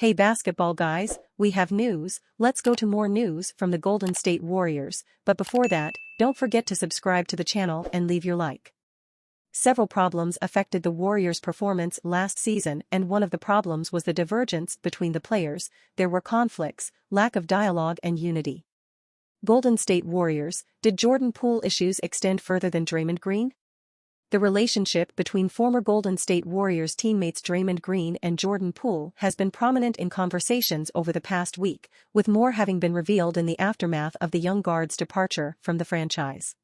Hey basketball guys, we have news. Let's go to more news from the Golden State Warriors, but before that, don't forget to subscribe to the channel and leave your like. Several problems affected the Warriors' performance last season, and one of the problems was the divergence between the players. There were conflicts, lack of dialogue and unity. Golden State Warriors, did Jordan Poole issues extend further than Draymond Green? The relationship between former Golden State Warriors teammates Draymond Green and Jordan Poole has been prominent in conversations over the past week, with more having been revealed in the aftermath of the young guard's departure from the franchise.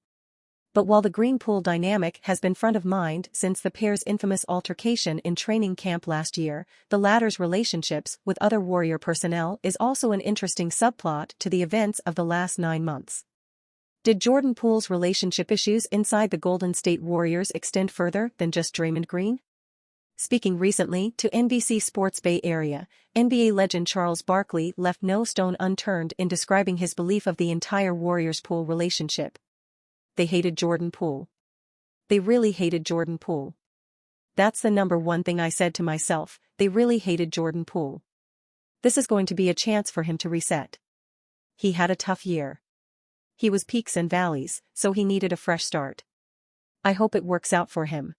But while the Green-Poole dynamic has been front of mind since the pair's infamous altercation in training camp last year, the latter's relationships with other Warrior personnel is also an interesting subplot to the events of the last 9 months. Did Jordan Poole's relationship issues inside the Golden State Warriors extend further than just Draymond Green? Speaking recently to NBC Sports Bay Area, NBA legend Charles Barkley left no stone unturned in describing his belief of the entire Warriors-Poole relationship. They hated Jordan Poole. They really hated Jordan Poole. That's the number one thing I said to myself, they really hated Jordan Poole. This is going to be a chance for him to reset. He had a tough year. He was peaks and valleys, so he needed a fresh start. I hope it works out for him.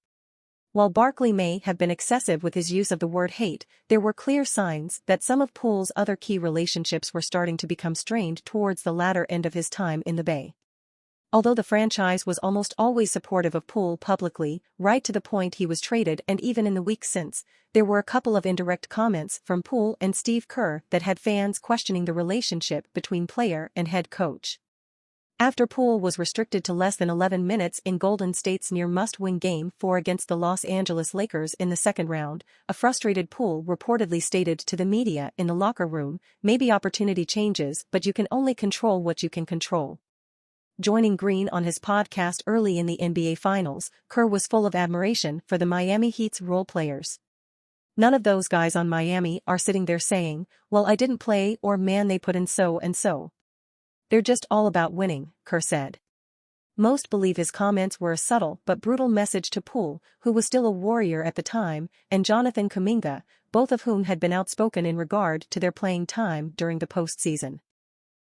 While Barkley may have been excessive with his use of the word hate, there were clear signs that some of Poole's other key relationships were starting to become strained towards the latter end of his time in the Bay. Although the franchise was almost always supportive of Poole publicly, right to the point he was traded and even in the weeks since, there were a couple of indirect comments from Poole and Steve Kerr that had fans questioning the relationship between player and head coach. After Poole was restricted to less than 11 minutes in Golden State's near must-win Game 4 against the Los Angeles Lakers in the second round, a frustrated Poole reportedly stated to the media in the locker room, "Maybe opportunity changes, but you can only control what you can control." Joining Green on his podcast early in the NBA Finals, Kerr was full of admiration for the Miami Heat's role players. "None of those guys on Miami are sitting there saying, 'Well, I didn't play,' or 'Man, they put in so and so.' They're just all about winning," Kerr said. Most believe his comments were a subtle but brutal message to Poole, who was still a Warrior at the time, and Jonathan Kuminga, both of whom had been outspoken in regard to their playing time during the postseason.